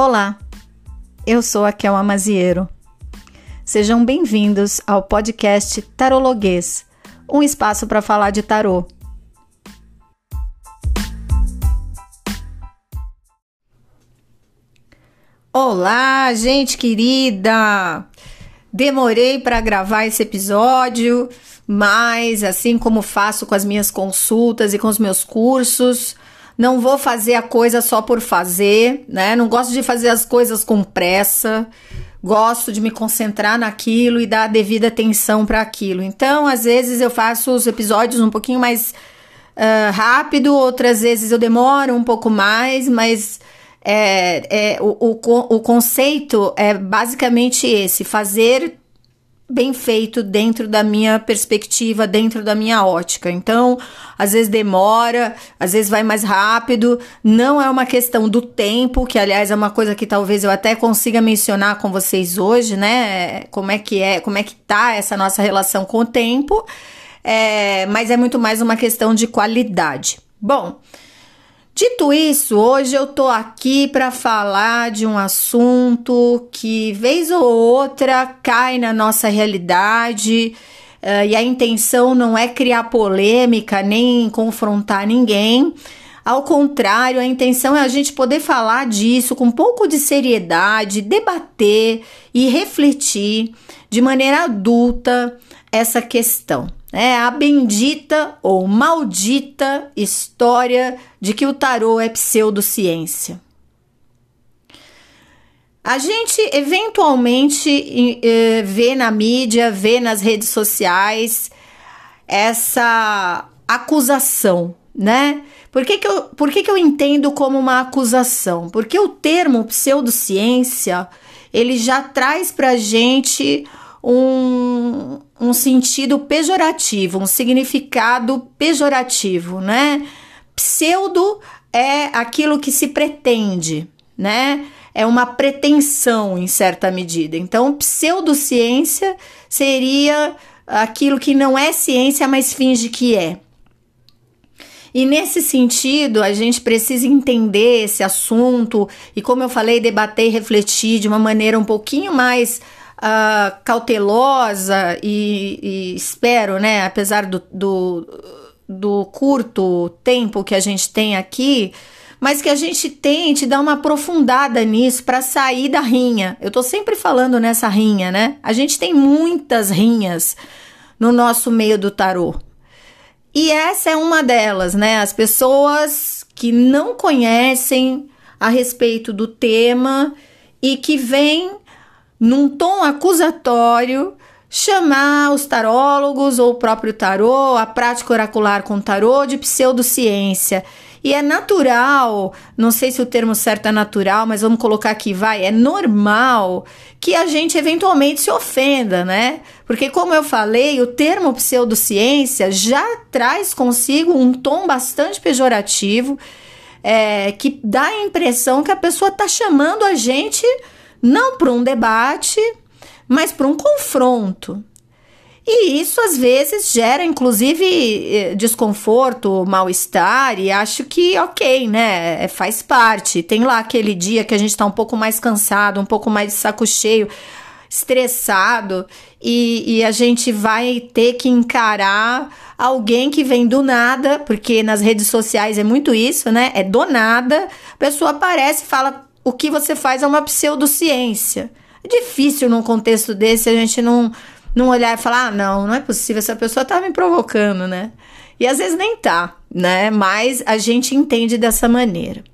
Olá, eu sou a Kelma Maziero. Sejam bem-vindos ao podcast Tarologuês, um espaço para falar de tarô. Olá, gente querida! Demorei para gravar esse episódio, mas assim como faço com as minhas consultas e com os meus cursos, não vou fazer a coisa só por fazer, né? Não gosto de fazer as coisas com pressa, gosto de me concentrar naquilo e dar a devida atenção para aquilo. Então, às vezes eu faço os episódios um pouquinho mais rápido, outras vezes eu demoro um pouco mais, mas o conceito é basicamente esse: fazer bem feito dentro da minha perspectiva, dentro da minha ótica. Então, às vezes demora, às vezes vai mais rápido, não é uma questão do tempo, que aliás é uma coisa que talvez eu até consiga mencionar com vocês hoje, né? Como é que tá essa nossa relação com o tempo, mas é muito mais uma questão de qualidade. Bom, dito isso, hoje eu tô aqui para falar de um assunto que, vez ou outra, cai na nossa realidade, e a intenção não é criar polêmica nem confrontar ninguém. Ao contrário, a intenção é a gente poder falar disso com um pouco de seriedade, debater e refletir de maneira adulta essa questão. A bendita ou maldita história de que o tarô é pseudociência. A gente eventualmente vê na mídia, vê nas redes sociais essa acusação, né? Por que eu entendo como uma acusação? Porque o termo pseudociência, ele já traz pra gente um sentido pejorativo, um significado pejorativo, né? Pseudo é aquilo que se pretende, né? É uma pretensão em certa medida. Então, pseudociência seria aquilo que não é ciência, mas finge que é. E nesse sentido, a gente precisa entender esse assunto e, como eu falei, debater e refletir de uma maneira um pouquinho mais cautelosa e espero, né, apesar do curto tempo que a gente tem aqui, mas que a gente tente dar uma aprofundada nisso para sair da rinha. Eu tô sempre falando nessa rinha, né? A gente tem muitas rinhas no nosso meio do tarô. E essa é uma delas, né? As pessoas que não conhecem a respeito do tema e que vêm num tom acusatório, chamar os tarólogos ou o próprio tarô, a prática oracular com tarô, de pseudociência. E é natural, não sei se o termo certo é natural, mas vamos colocar aqui, é normal que a gente eventualmente se ofenda, né? Porque, como eu falei, o termo pseudociência já traz consigo um tom bastante pejorativo, que dá a impressão que a pessoa está chamando a gente não para um debate, mas para um confronto. E isso, às vezes, gera, inclusive, desconforto, mal-estar, e acho que, ok, né, faz parte. Tem lá aquele dia que a gente tá um pouco mais cansado, um pouco mais de saco cheio, estressado, e a gente vai ter que encarar alguém que vem do nada, porque nas redes sociais é muito isso, né, é do nada, a pessoa aparece e fala: o que você faz é uma pseudociência. É difícil num contexto desse a gente não olhar e falar: não é possível, essa pessoa tá me provocando, né? E às vezes nem tá, né? Mas a gente entende dessa maneira.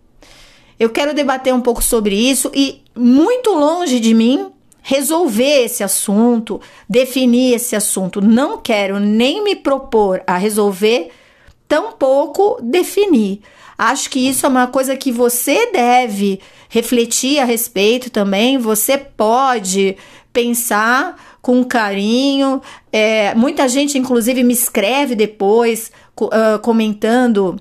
Eu quero debater um pouco sobre isso e, muito longe de mim, resolver esse assunto, definir esse assunto. Não quero nem me propor a resolver, tampouco definir. Acho que isso é uma coisa que você deve refletir a respeito também. Você pode pensar com carinho. Muita gente, inclusive, me escreve depois, comentando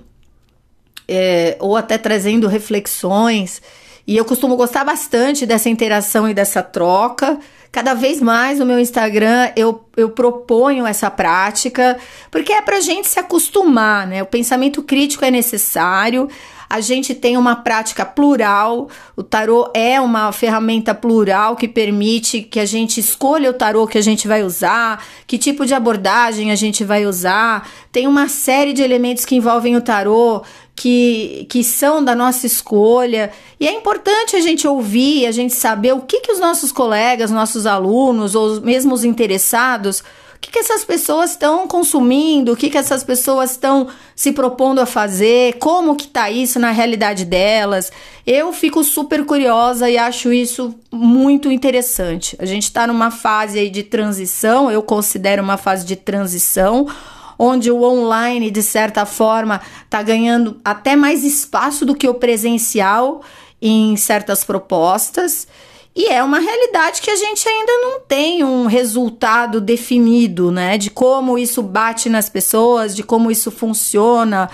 ou até trazendo reflexões. E eu costumo gostar bastante dessa interação e dessa troca. Cada vez mais no meu Instagram eu proponho essa prática, porque é pra gente se acostumar, né? O pensamento crítico é necessário, A gente tem uma prática plural, o tarô é uma ferramenta plural que permite que a gente escolha o tarô que a gente vai usar, que tipo de abordagem a gente vai usar. Tem uma série de elementos que envolvem o tarô que são da nossa escolha, e é importante a gente ouvir, a gente saber o que os nossos colegas, nossos alunos, ou mesmo os interessados, o que essas pessoas estão consumindo, o que essas pessoas estão se propondo a fazer, como que tá isso na realidade delas. Eu fico super curiosa e acho isso muito interessante. A gente está numa fase aí de transição, eu considero uma fase de transição, onde o online, de certa forma, está ganhando até mais espaço do que o presencial em certas propostas, e é uma realidade que a gente ainda não tem um resultado definido, né, de como isso bate nas pessoas, de como isso funciona,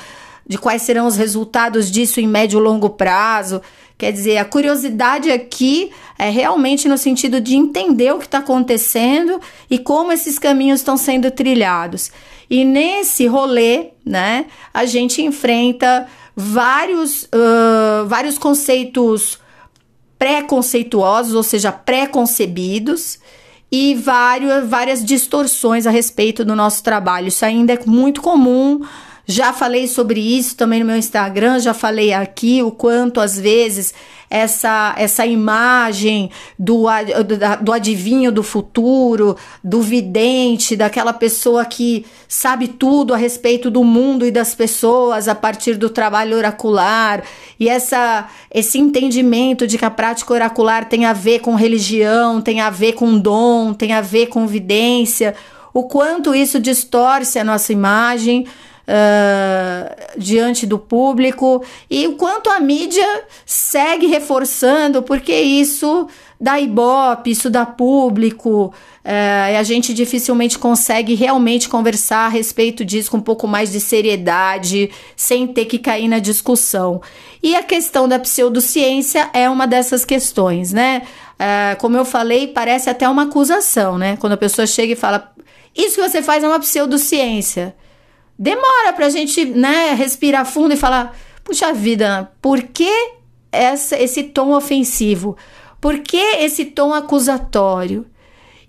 de quais serão os resultados disso em médio e longo prazo. Quer dizer, a curiosidade aqui é realmente no sentido de entender o que está acontecendo e como esses caminhos estão sendo trilhados. E nesse rolê, né, a gente enfrenta vários conceitos pré-conceituosos, ou seja, pré-concebidos, e várias distorções a respeito do nosso trabalho. Isso ainda é muito comum. Já falei sobre isso também no meu Instagram, já falei aqui o quanto às vezes essa imagem do adivinho do futuro, do vidente, daquela pessoa que sabe tudo a respeito do mundo e das pessoas a partir do trabalho oracular, e esse entendimento de que a prática oracular tem a ver com religião, tem a ver com dom, tem a ver com vidência, o quanto isso distorce a nossa imagem diante do público, e o quanto a mídia segue reforçando, porque isso dá ibope, isso dá público, e a gente dificilmente consegue realmente conversar a respeito disso com um pouco mais de seriedade, sem ter que cair na discussão. E a questão da pseudociência é uma dessas questões, né? Como eu falei, parece até uma acusação, né? Quando a pessoa chega e fala, isso que você faz é uma pseudociência. Demora pra gente, né, respirar fundo e falar, puxa vida, por que esse tom ofensivo? Por que esse tom acusatório?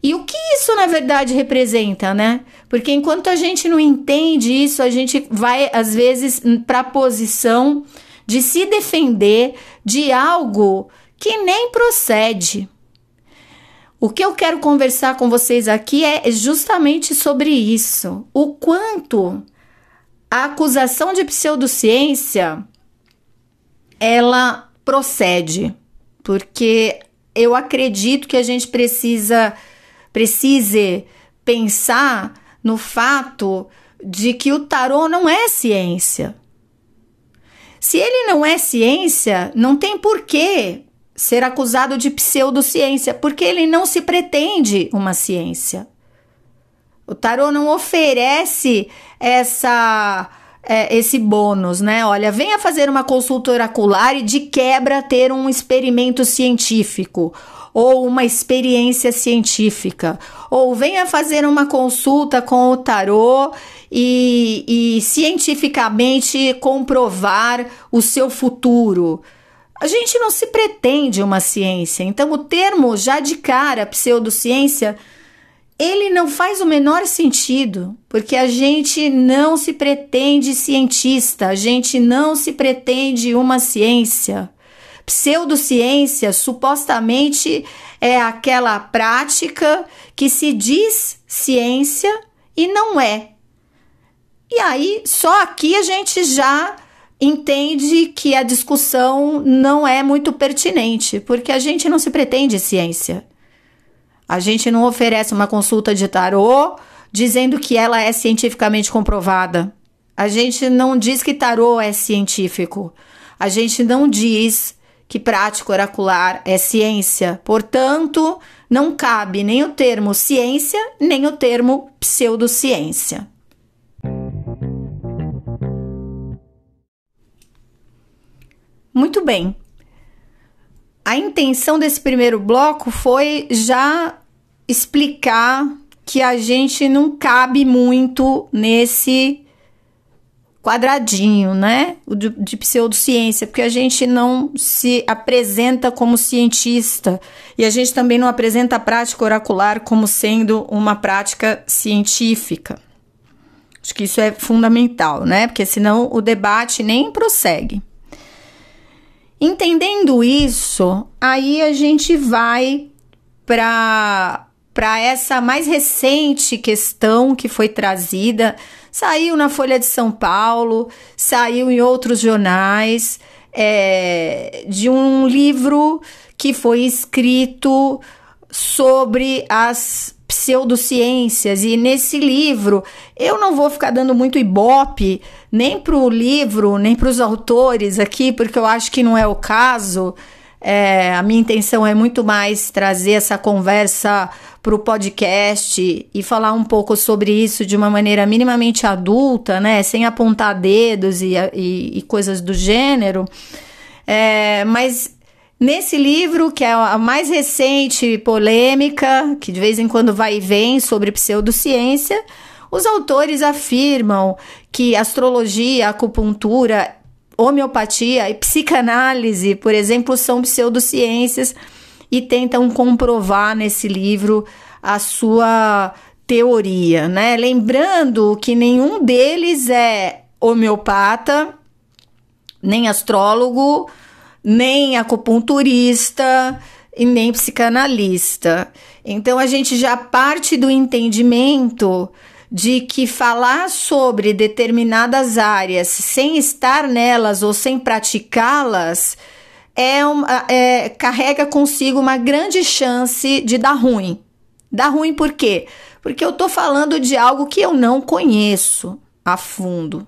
E o que isso, na verdade, representa, né? Porque enquanto a gente não entende isso, a gente vai, às vezes, para a posição de se defender de algo que nem procede. O que eu quero conversar com vocês aqui é justamente sobre isso. O quanto a acusação de pseudociência, ela procede. Porque eu acredito que a gente precise pensar no fato de que o tarô não é ciência. Se ele não é ciência, não tem porquê ser acusado de pseudociência, porque ele não se pretende uma ciência. O tarô não oferece esse bônus, né? Olha, venha fazer uma consulta oracular e de quebra ter um experimento científico ou uma experiência científica, ou venha fazer uma consulta com o tarô e cientificamente comprovar o seu futuro. A gente não se pretende uma ciência, então o termo já de cara, pseudociência, ele não faz o menor sentido, porque a gente não se pretende cientista, a gente não se pretende uma ciência. Pseudociência, supostamente, é aquela prática que se diz ciência e não é. E aí, só aqui a gente já entende que a discussão não é muito pertinente, porque a gente não se pretende ciência. A gente não oferece uma consulta de tarô dizendo que ela é cientificamente comprovada. A gente não diz que tarô é científico. A gente não diz que prática oracular é ciência. Portanto, não cabe nem o termo ciência, nem o termo pseudociência. Muito bem. A intenção desse primeiro bloco foi já explicar que a gente não cabe muito nesse quadradinho, né? O de pseudociência, porque a gente não se apresenta como cientista e a gente também não apresenta a prática oracular como sendo uma prática científica. Acho que isso é fundamental, né? Porque senão o debate nem prossegue. Entendendo isso, aí a gente vai para essa mais recente questão que foi trazida. Saiu na Folha de São Paulo, saiu em outros jornais, de um livro que foi escrito sobre as pseudociências. E nesse livro, eu não vou ficar dando muito ibope nem para o livro, nem para os autores aqui, porque eu acho que não é o caso. A minha intenção é muito mais trazer essa conversa para o podcast e falar um pouco sobre isso de uma maneira minimamente adulta, né? Sem apontar dedos e coisas do gênero. Mas nesse livro, que é a mais recente polêmica, que de vez em quando vai e vem sobre pseudociência, os autores afirmam que astrologia, acupuntura, homeopatia e psicanálise, por exemplo, são pseudociências e tentam comprovar nesse livro a sua teoria, né? Lembrando que nenhum deles é homeopata, nem astrólogo, nem acupunturista e nem psicanalista. Então a gente já parte do entendimento de que falar sobre determinadas áreas sem estar nelas ou sem praticá-las carrega consigo uma grande chance de dar ruim. Dar ruim por quê? Porque eu estou falando de algo que eu não conheço a fundo.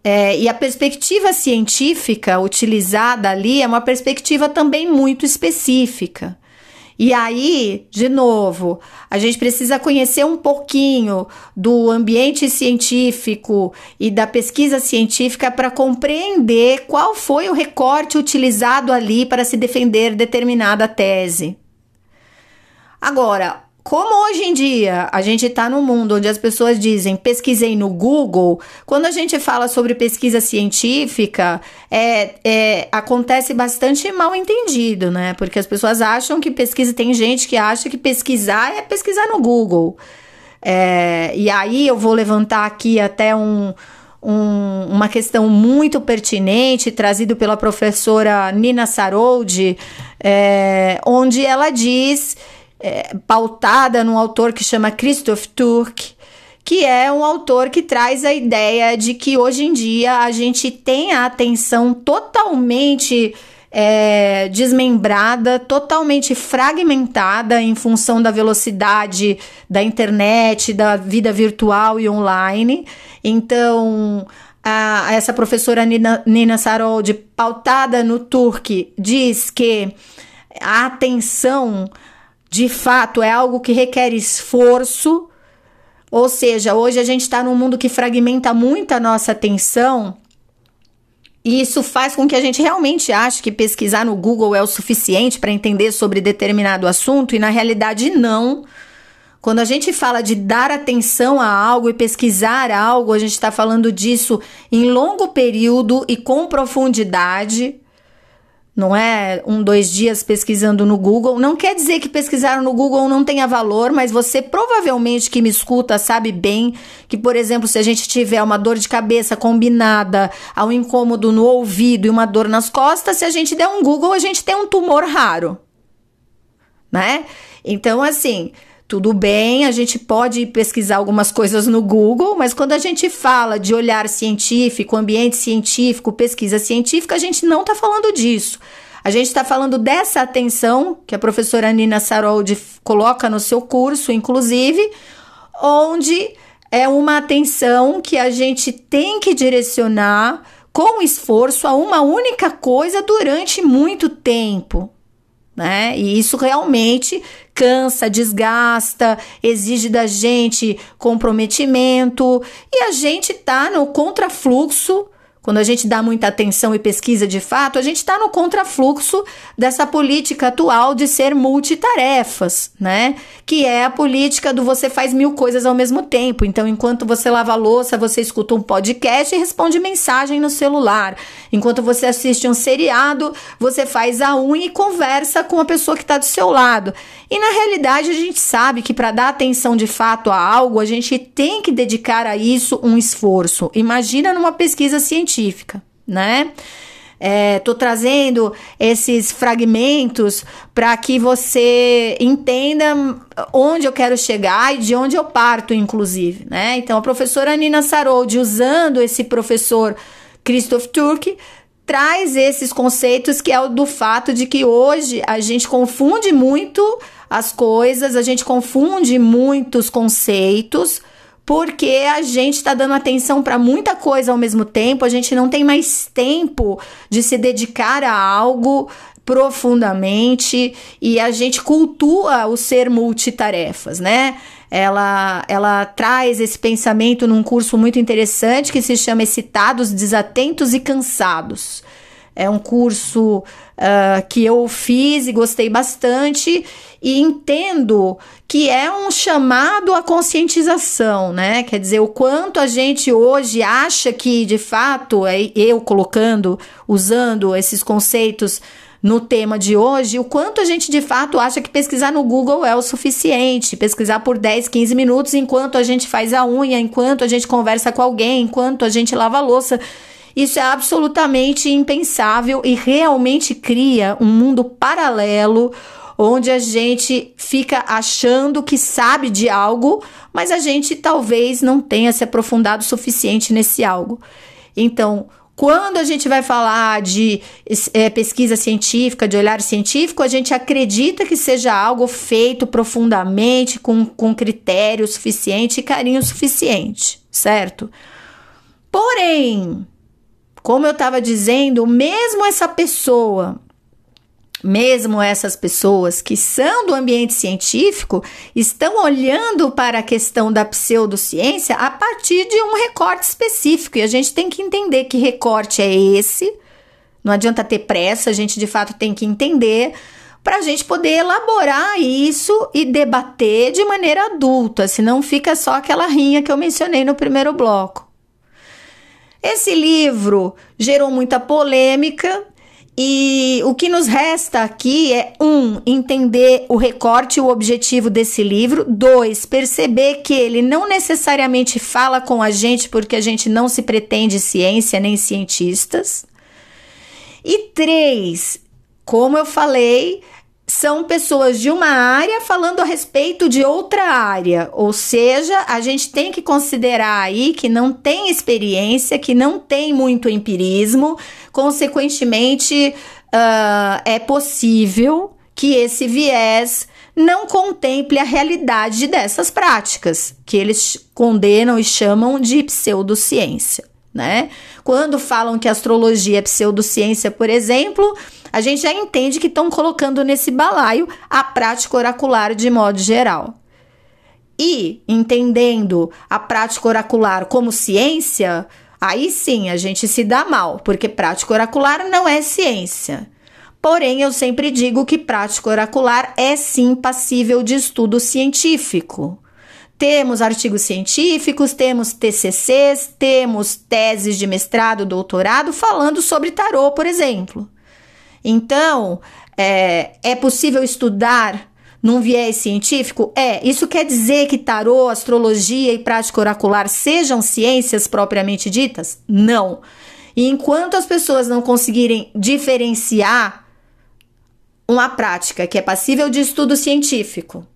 E a perspectiva científica utilizada ali é uma perspectiva também muito específica. E aí, de novo, a gente precisa conhecer um pouquinho do ambiente científico e da pesquisa científica para compreender qual foi o recorte utilizado ali para se defender determinada tese. Agora, como hoje em dia a gente está num mundo onde as pessoas dizem pesquisei no Google, quando a gente fala sobre pesquisa científica, acontece bastante mal entendido, né? Porque as pessoas acham que tem gente que acha que pesquisar é pesquisar no Google. E aí eu vou levantar aqui até uma questão muito pertinente, trazido pela professora Nina Saroldi, onde ela diz, pautada num autor que chama Christoph Turck, que é um autor que traz a ideia de que hoje em dia a gente tem a atenção totalmente desmembrada, totalmente fragmentada em função da velocidade da internet, da vida virtual e online. Então, essa professora Nina Saroldi, pautada no Turck, diz que a atenção de fato é algo que requer esforço, ou seja, hoje a gente está num mundo que fragmenta muito a nossa atenção, e isso faz com que a gente realmente ache que pesquisar no Google é o suficiente para entender sobre determinado assunto, e na realidade não. Quando a gente fala de dar atenção a algo e pesquisar algo, a gente está falando disso em longo período e com profundidade. Não é 2 dias pesquisando no Google. Não quer dizer que pesquisar no Google não tenha valor, mas você provavelmente que me escuta sabe bem que, por exemplo, se a gente tiver uma dor de cabeça combinada ao incômodo no ouvido e uma dor nas costas, se a gente der um Google, a gente tem um tumor raro, né? Então, assim, tudo bem, a gente pode pesquisar algumas coisas no Google, mas quando a gente fala de olhar científico, ambiente científico, pesquisa científica, a gente não está falando disso. A gente está falando dessa atenção que a professora Nina Saroldi coloca no seu curso, inclusive, onde é uma atenção que a gente tem que direcionar com esforço a uma única coisa durante muito tempo, né? E isso realmente cansa, desgasta, exige da gente comprometimento, e a gente tá no contrafluxo quando a gente dá muita atenção e pesquisa de fato, a gente está no contrafluxo dessa política atual de ser multitarefas, né? Que é a política do você faz 1000 coisas ao mesmo tempo. Então, enquanto você lava a louça, você escuta um podcast e responde mensagem no celular. Enquanto você assiste um seriado, você faz a unha e conversa com a pessoa que está do seu lado. E na realidade, a gente sabe que para dar atenção de fato a algo, a gente tem que dedicar a isso um esforço. Imagina numa pesquisa científica, né? Tô trazendo esses fragmentos para que você entenda onde eu quero chegar e de onde eu parto, inclusive, né? Então, a professora Nina Saroldi, usando esse professor Christoph Turk, traz esses conceitos, que é o do fato de que hoje a gente confunde muito as coisas, a gente confunde muitos conceitos, porque a gente está dando atenção para muita coisa ao mesmo tempo, a gente não tem mais tempo de se dedicar a algo profundamente e a gente cultua o ser multitarefas, né? Ela traz esse pensamento num curso muito interessante que se chama Excitados, Desatentos e Cansados. É um curso que eu fiz e gostei bastante e entendo que é um chamado à conscientização, né? Quer dizer, o quanto a gente hoje acha que, de fato, eu usando esses conceitos no tema de hoje, o quanto a gente, de fato, acha que pesquisar no Google é o suficiente, pesquisar por 10, 15 minutos enquanto a gente faz a unha, enquanto a gente conversa com alguém, enquanto a gente lava a louça. Isso é absolutamente impensável e realmente cria um mundo paralelo onde a gente fica achando que sabe de algo, mas a gente talvez não tenha se aprofundado o suficiente nesse algo. Então, quando a gente vai falar de pesquisa científica, de olhar científico, a gente acredita que seja algo feito profundamente, com critério suficiente e carinho suficiente, certo? Porém, como eu estava dizendo, mesmo essas pessoas que são do ambiente científico estão olhando para a questão da pseudociência a partir de um recorte específico. E a gente tem que entender que recorte é esse. Não adianta ter pressa, a gente de fato tem que entender para a gente poder elaborar isso e debater de maneira adulta, senão fica só aquela rinha que eu mencionei no primeiro bloco. Esse livro gerou muita polêmica e o que nos resta aqui é 1. Entender o recorte e o objetivo desse livro. 2. Perceber que ele não necessariamente fala com a gente porque a gente não se pretende ciência nem cientistas. E 3. Como eu falei, são pessoas de uma área falando a respeito de outra área, ou seja, a gente tem que considerar aí que não tem experiência, que não tem muito empirismo, consequentemente, é possível que esse viés não contemple a realidade dessas práticas, que eles condenam e chamam de pseudociência, né? Quando falam que a astrologia é pseudociência, por exemplo, a gente já entende que estão colocando nesse balaio a prática oracular de modo geral. E, entendendo a prática oracular como ciência, aí sim a gente se dá mal, porque prática oracular não é ciência. Porém, eu sempre digo que prática oracular é sim passível de estudo científico. Temos artigos científicos, temos TCCs, temos teses de mestrado, doutorado falando sobre tarô, por exemplo. Então, é possível estudar num viés científico? Isso quer dizer que tarô, astrologia e prática oracular sejam ciências propriamente ditas? Não. E enquanto as pessoas não conseguirem diferenciar uma prática que é passível de estudo científico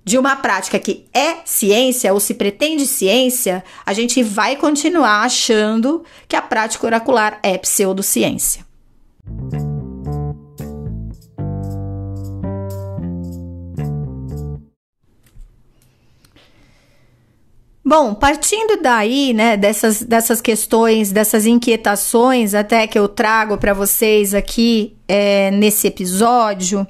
de uma prática que é ciência ou se pretende ciência, a gente vai continuar achando que a prática oracular é pseudociência. Bom, partindo daí, né, dessas questões, dessas inquietações até que eu trago para vocês aqui nesse episódio,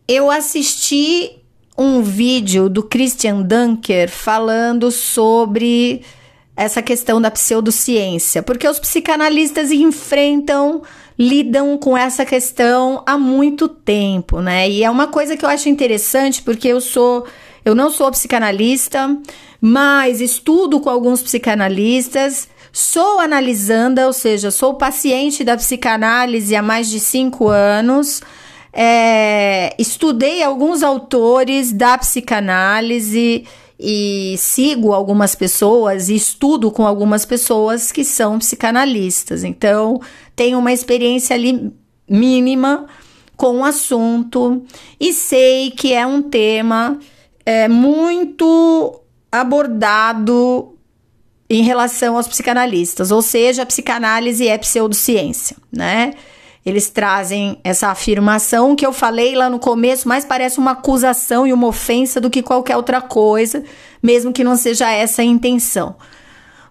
eu assisti um vídeo do Christian Dunker falando sobre essa questão da pseudociência, porque os psicanalistas lidam com essa questão há muito tempo, né? E é uma coisa que eu acho interessante, porque eu não sou psicanalista, mas estudo com alguns psicanalistas, sou analisanda, ou seja, sou paciente da psicanálise há mais de 5 anos, estudei alguns autores da psicanálise e sigo algumas pessoas e estudo com algumas pessoas que são psicanalistas. Então, tenho uma experiência ali mínima com o assunto e sei que é um tema muito abordado em relação aos psicanalistas, ou seja, a psicanálise é pseudociência, né? Eles trazem essa afirmação que eu falei lá no começo, mas parece uma acusação e uma ofensa do que qualquer outra coisa, mesmo que não seja essa a intenção.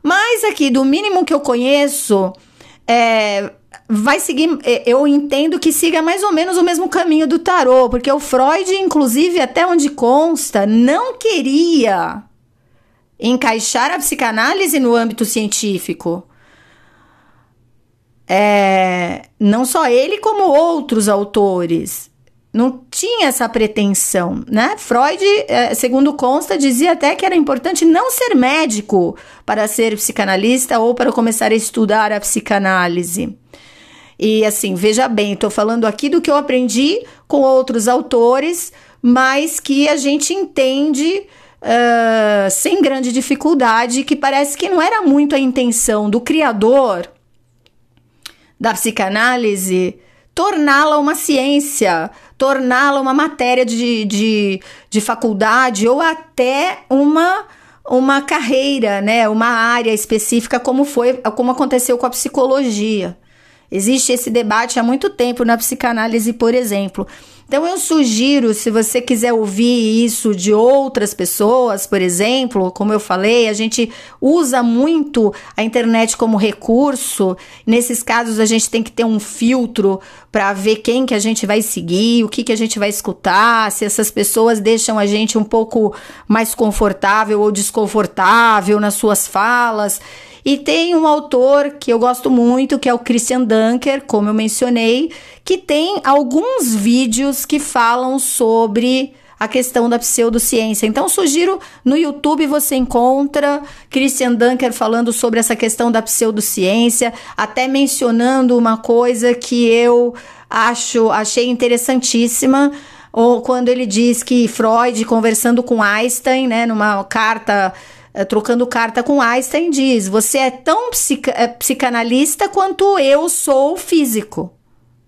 Mas aqui, do mínimo que eu conheço, vai seguir, eu entendo que siga mais ou menos o mesmo caminho do tarô, porque o Freud, inclusive, até onde consta, não queria encaixar a psicanálise no âmbito científico. Não só ele, como outros autores. Não tinha essa pretensão, né? Freud, segundo consta, dizia até que era importante não ser médico para ser psicanalista ou para começar a estudar a psicanálise. E assim, veja bem, estou falando aqui do que eu aprendi com outros autores, mas que a gente entende sem grande dificuldade, que parece que não era muito a intenção do criador da psicanálise torná-la uma ciência, torná-la uma matéria de faculdade ou até uma carreira, né? Uma área específica, como aconteceu com a psicologia. Existe esse debate há muito tempo na psicanálise, por exemplo. Então, eu sugiro, se você quiser ouvir isso de outras pessoas, por exemplo, como eu falei, a gente usa muito a internet como recurso. Nesses casos, a gente tem que ter um filtro para ver quem que a gente vai seguir, o que a gente vai escutar, se essas pessoas deixam a gente um pouco mais confortável ou desconfortável nas suas falas. E tem um autor que eu gosto muito, que é o Christian Dunker, como eu mencionei, que tem alguns vídeos que falam sobre a questão da pseudociência. Então, sugiro, no YouTube você encontra Christian Dunker falando sobre essa questão da pseudociência, até mencionando uma coisa que eu achei interessantíssima, ou quando ele diz que Freud, conversando com Einstein, né, numa carta... trocando carta com Einstein, diz: você é tão psicanalista quanto eu sou físico.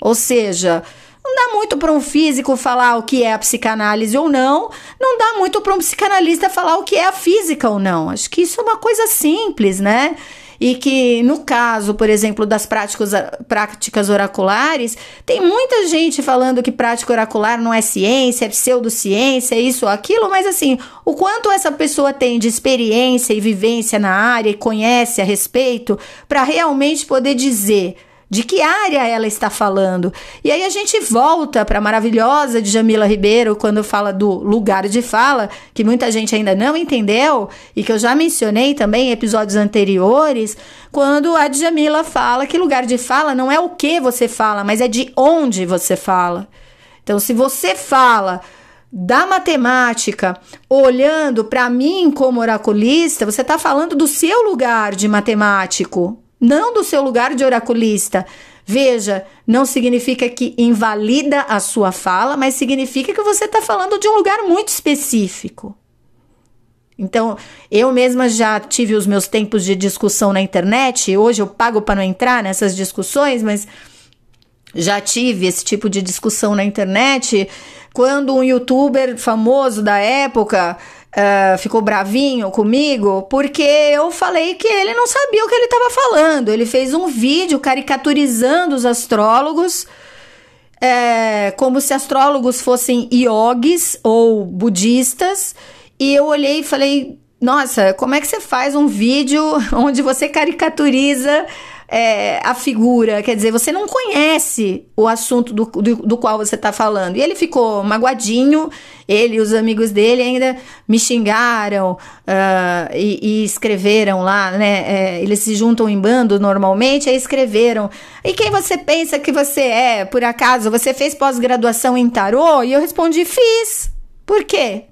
Ou seja, não dá muito para um físico falar o que é a psicanálise ou não, não dá muito para um psicanalista falar o que é a física ou não. Acho que isso é uma coisa simples, né? E que, no caso, por exemplo, das práticas oraculares, tem muita gente falando que prática oracular não é ciência, é pseudociência, isso ou aquilo, mas assim, o quanto essa pessoa tem de experiência e vivência na área e conhece a respeito para realmente poder dizer de que área ela está falando. E aí a gente volta para a maravilhosa Djamila Ribeiro, quando fala do lugar de fala, que muita gente ainda não entendeu, e que eu já mencionei também em episódios anteriores, quando a Djamila fala que lugar de fala não é o que você fala, mas é de onde você fala. Então, se você fala da matemática, olhando para mim como oraculista, você está falando do seu lugar de matemático, não do seu lugar de oraculista. Veja, não significa que invalida a sua fala, mas significa que você está falando de um lugar muito específico. Então, eu mesma já tive os meus tempos de discussão na internet. Hoje eu pago para não entrar nessas discussões, mas já tive esse tipo de discussão na internet, quando um youtuber famoso da época ficou bravinho comigo, porque eu falei que ele não sabia o que ele estava falando. Ele fez um vídeo caricaturizando os astrólogos, como se astrólogos fossem iogues ou budistas, e eu olhei e falei: nossa, como é que você faz um vídeo onde você caricaturiza a figura, quer dizer, você não conhece o assunto do qual você está falando. E ele ficou magoadinho, ele e os amigos dele ainda me xingaram e escreveram lá, né? Eles se juntam em bando normalmente, aí escreveram: e quem você pensa que você é, por acaso? Você fez pós-graduação em tarô? E eu respondi: fiz. Por quê?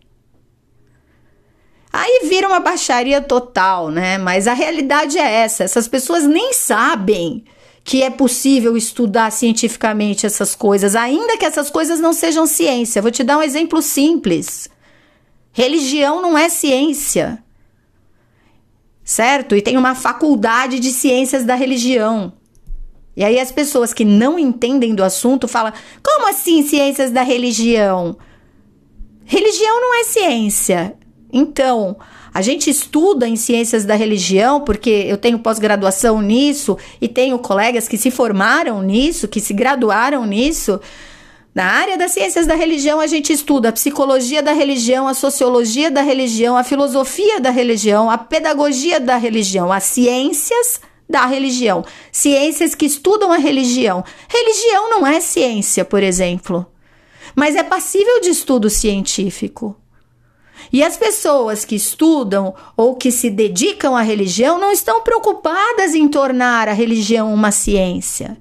Aí vira uma baixaria total, né? Mas a realidade é essa. Essas pessoas nem sabem que é possível estudar cientificamente essas coisas, ainda que essas coisas não sejam ciência. Vou te dar um exemplo simples. Religião não é ciência, certo? E tem uma faculdade de ciências da religião. E aí as pessoas que não entendem do assunto falam: como assim ciências da religião? Religião não é ciência. Então, a gente estuda em ciências da religião, porque eu tenho pós-graduação nisso e tenho colegas que se formaram nisso, que se graduaram nisso. Na área das ciências da religião, a gente estuda a psicologia da religião, a sociologia da religião, a filosofia da religião, a pedagogia da religião, as ciências da religião. Ciências que estudam a religião. Religião não é ciência, por exemplo, mas é passível de estudo científico. E as pessoas que estudam ou que se dedicam à religião não estão preocupadas em tornar a religião uma ciência.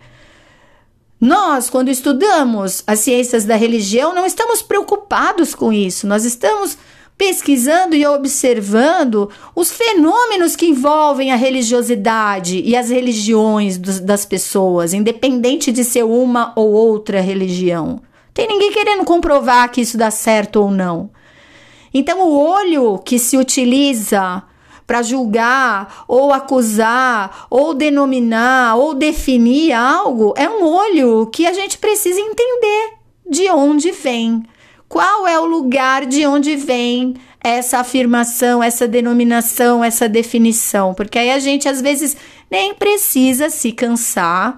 Nós, quando estudamos as ciências da religião, não estamos preocupados com isso. Nós estamos pesquisando e observando os fenômenos que envolvem a religiosidade e as religiões das pessoas, independente de ser uma ou outra religião. Tem ninguém querendo comprovar que isso dá certo ou não. Então, o olho que se utiliza para julgar, ou acusar, ou denominar, ou definir algo, é um olho que a gente precisa entender de onde vem. Qual é o lugar de onde vem essa afirmação, essa denominação, essa definição? Porque aí a gente, às vezes, nem precisa se cansar,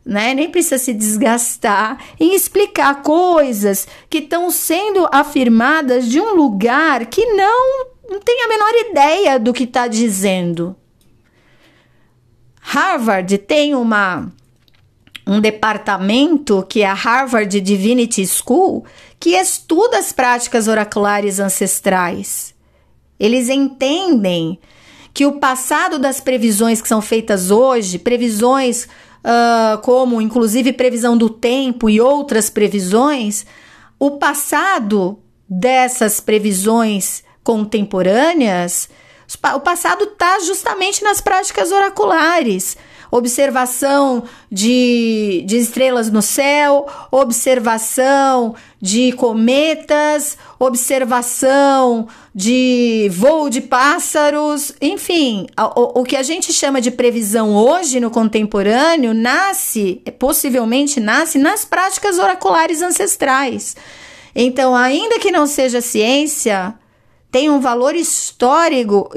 né? Nem precisa se desgastar em explicar coisas que estão sendo afirmadas de um lugar que não tem a menor ideia do que está dizendo. Harvard tem um departamento, que é a Harvard Divinity School, que estuda as práticas oraculares ancestrais. Eles entendem que o passado das previsões que são feitas hoje, previsões como inclusive previsão do tempo e outras previsões, o passado dessas previsões contemporâneas, o passado está justamente nas práticas oraculares. Observação de estrelas no céu, observação de cometas, observação de voo de pássaros, enfim, o que a gente chama de previsão hoje no contemporâneo possivelmente nasce nas práticas oraculares ancestrais. Então, ainda que não seja ciência, tem um valor histórico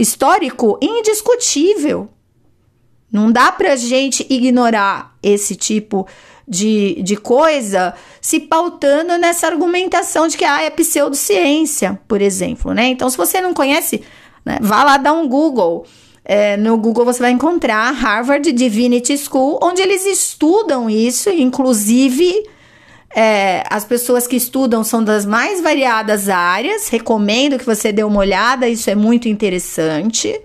indiscutível. Não dá pra gente ignorar esse tipo de coisa se pautando nessa argumentação de que é pseudociência, por exemplo, né? Então, se você não conhece, né, vá lá dar um Google. No Google você vai encontrar Harvard Divinity School, onde eles estudam isso, inclusive as pessoas que estudam são das mais variadas áreas. Recomendo que você dê uma olhada, isso é muito interessante.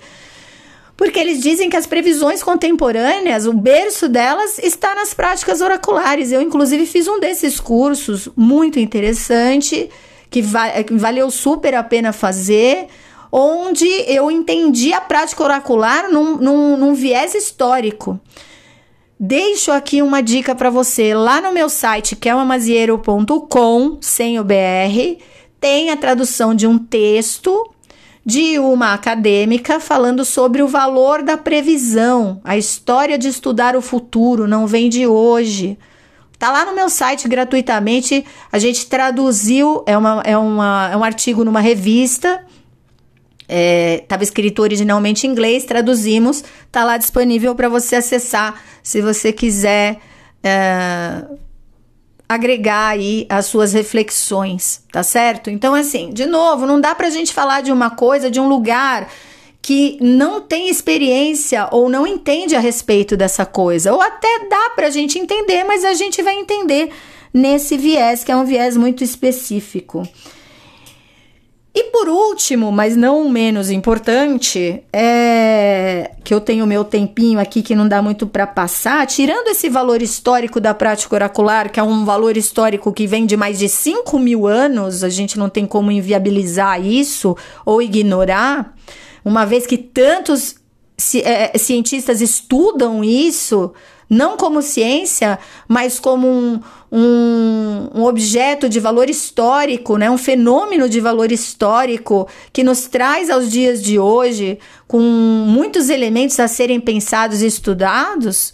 Porque eles dizem que as previsões contemporâneas, o berço delas está nas práticas oraculares. Eu, inclusive, fiz um desses cursos muito interessante, que valeu super a pena fazer, onde eu entendi a prática oracular num viés histórico. Deixo aqui uma dica para você. Lá no meu site, kelmamaziero.com, sem o BR, tem a tradução de um texto de uma acadêmica falando sobre o valor da previsão. A história de estudar o futuro não vem de hoje. Tá lá no meu site gratuitamente. A gente traduziu, é um artigo numa revista. Estava escrito originalmente em inglês, traduzimos. Tá lá disponível para você acessar, se você quiser agregar aí as suas reflexões, tá certo? Então, assim, de novo, não dá pra gente falar de uma coisa, de um lugar que não tem experiência ou não entende a respeito dessa coisa. Ou até dá pra gente entender, mas a gente vai entender nesse viés, que é um viés muito específico. E por último, mas não menos importante, que eu tenho meu tempinho aqui que não dá muito para passar, tirando esse valor histórico da prática oracular, que é um valor histórico que vem de mais de 5.000 anos, a gente não tem como inviabilizar isso ou ignorar, uma vez que tantos cientistas estudam isso, não como ciência, mas como um objeto de valor histórico, né? Um fenômeno de valor histórico que nos traz aos dias de hoje, com muitos elementos a serem pensados e estudados.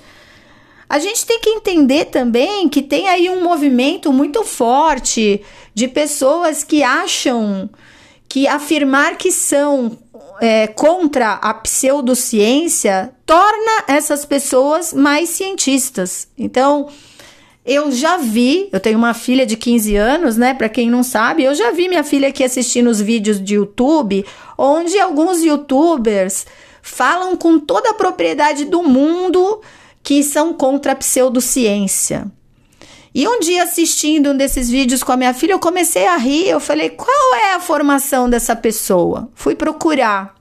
A gente tem que entender também que tem aí um movimento muito forte de pessoas que acham que afirmar que são contra a pseudociência torna essas pessoas mais cientistas. Então, eu tenho uma filha de 15 anos, né? Para quem não sabe, eu já vi minha filha aqui assistindo os vídeos de YouTube, onde alguns youtubers falam com toda a propriedade do mundo que são contra a pseudociência. E um dia, assistindo um desses vídeos com a minha filha, eu comecei a rir. Eu falei, qual é a formação dessa pessoa? Fui procurar.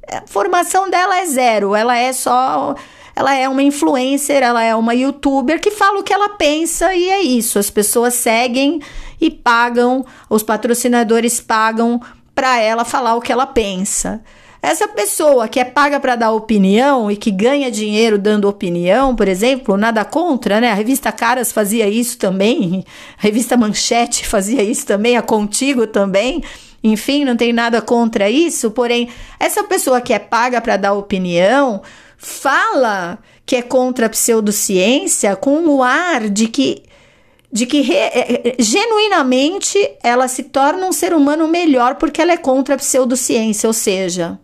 A formação dela é zero. Ela é uma influencer, ela é uma youtuber que fala o que ela pensa e é isso. As pessoas seguem e pagam, os patrocinadores pagam para ela falar o que ela pensa. Essa pessoa que é paga para dar opinião e que ganha dinheiro dando opinião, por exemplo, nada contra, né? A revista Caras fazia isso também, a revista Manchete fazia isso também, a Contigo também. Enfim, não tem nada contra isso, porém, essa pessoa que é paga para dar opinião fala que é contra a pseudociência com o ar de que genuinamente ela se torna um ser humano melhor porque ela é contra a pseudociência, ou seja,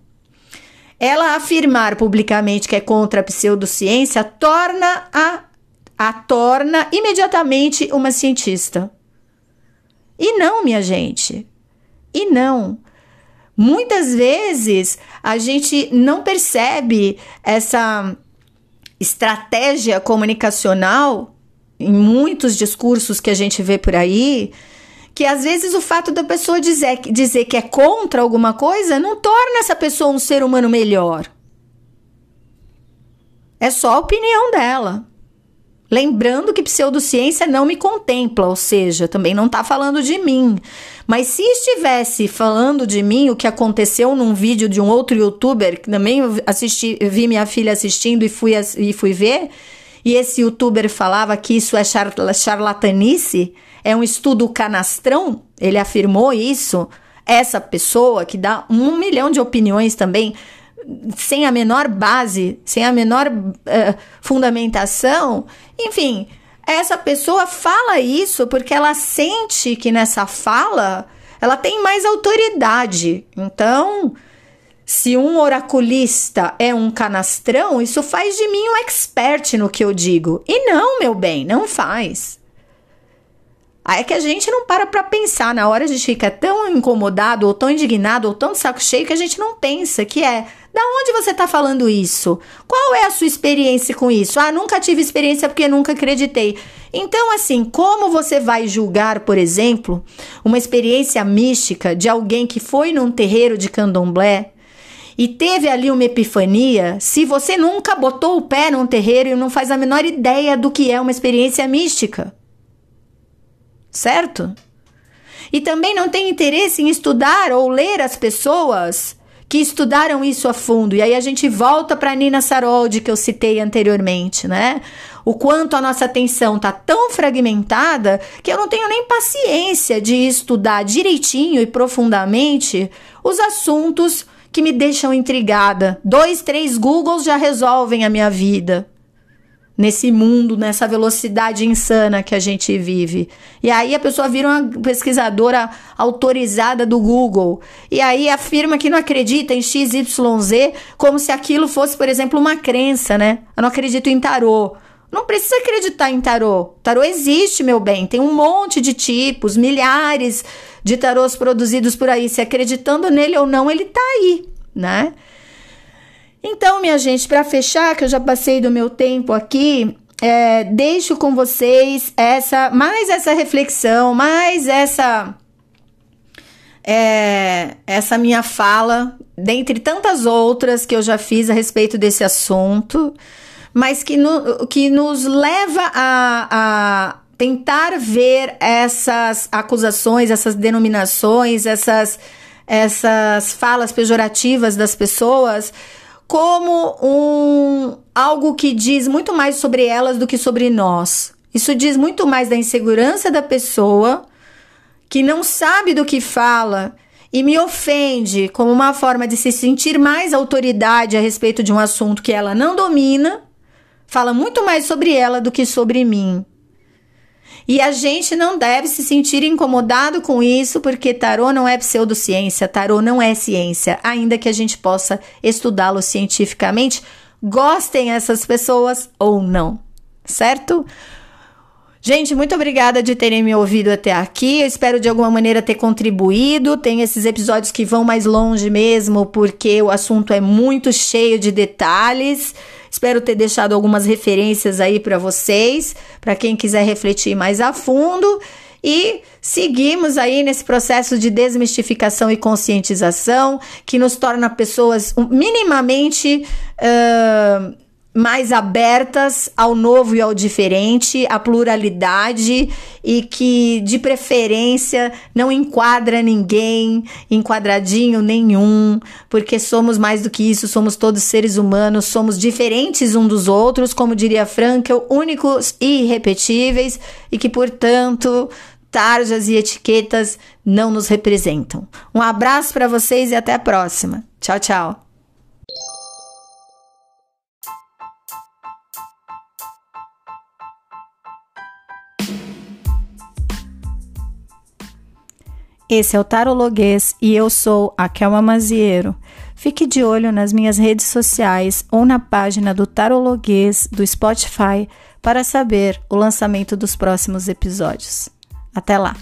ela afirmar publicamente que é contra a pseudociência torna imediatamente uma cientista. E não, minha gente. E não. Muitas vezes a gente não percebe essa estratégia comunicacional em muitos discursos que a gente vê por aí, que às vezes o fato da pessoa dizer que é contra alguma coisa não torna essa pessoa um ser humano melhor. É só a opinião dela. Lembrando que pseudociência não me contempla, ou seja, também não está falando de mim. Mas se estivesse falando de mim, o que aconteceu num vídeo de um outro youtuber, que também vi minha filha assistindo e fui ver, e esse youtuber falava que isso é charlatanice, é um estudo canastrão, ele afirmou isso, essa pessoa que dá 1 milhão de opiniões também, sem a menor base, sem a menor fundamentação, enfim, essa pessoa fala isso porque ela sente que nessa fala ela tem mais autoridade. Então, se um oraculista é um canastrão, isso faz de mim um expert no que eu digo. E não, meu bem, não faz. Aí é que a gente não para pensar, na hora a gente fica tão incomodado, ou tão indignado, ou tão de saco cheio, que a gente não pensa, que é, da onde você está falando isso? Qual é a sua experiência com isso? Ah, nunca tive experiência porque nunca acreditei. Então, assim, como você vai julgar, por exemplo, uma experiência mística de alguém que foi num terreiro de candomblé e teve ali uma epifania, se você nunca botou o pé num terreiro e não faz a menor ideia do que é uma experiência mística? Certo? E também não tem interesse em estudar ou ler as pessoas que estudaram isso a fundo. E aí a gente volta para Nina Saroldi, que eu citei anteriormente, né? O quanto a nossa atenção tá tão fragmentada que eu não tenho nem paciência de estudar direitinho e profundamente os assuntos que me deixam intrigada. 2, 3 Googles já resolvem a minha vida. Nesse mundo, nessa velocidade insana que a gente vive. E aí a pessoa vira uma pesquisadora autorizada do Google. E aí afirma que não acredita em XYZ, como se aquilo fosse, por exemplo, uma crença, né? Eu não acredito em tarô. Não precisa acreditar em tarô. Tarô existe, meu bem. Tem um monte de tipos, milhares de tarôs produzidos por aí. Se acreditando nele ou não, ele tá aí, né? Então, minha gente, para fechar, que eu já passei do meu tempo aqui, deixo com vocês essa reflexão, mais essa minha fala, dentre tantas outras que eu já fiz a respeito desse assunto, mas que nos leva a tentar ver essas acusações, essas denominações, essas falas pejorativas das pessoas como algo que diz muito mais sobre elas do que sobre nós. Isso diz muito mais da insegurança da pessoa, que não sabe do que fala e me ofende como uma forma de se sentir mais autoridade a respeito de um assunto que ela não domina, fala muito mais sobre ela do que sobre mim. E a gente não deve se sentir incomodado com isso, porque tarô não é pseudociência, tarô não é ciência, ainda que a gente possa estudá-lo cientificamente, gostem essas pessoas ou não, certo? Gente, muito obrigada de terem me ouvido até aqui, eu espero de alguma maneira ter contribuído. Tem esses episódios que vão mais longe mesmo, porque o assunto é muito cheio de detalhes. Espero ter deixado algumas referências aí para vocês, para quem quiser refletir mais a fundo. E seguimos aí nesse processo de desmistificação e conscientização, que nos torna pessoas minimamente mais abertas ao novo e ao diferente, à pluralidade, e que, de preferência, não enquadra ninguém em quadradinho nenhum, porque somos mais do que isso, somos todos seres humanos, somos diferentes uns dos outros, como diria Frankl, únicos e irrepetíveis, e que, portanto, tarjas e etiquetas não nos representam. Um abraço para vocês e até a próxima. Tchau, tchau. Esse é o Tarologuês e eu sou a Kelma Maziero. Fique de olho nas minhas redes sociais ou na página do Tarologuês do Spotify para saber o lançamento dos próximos episódios. Até lá!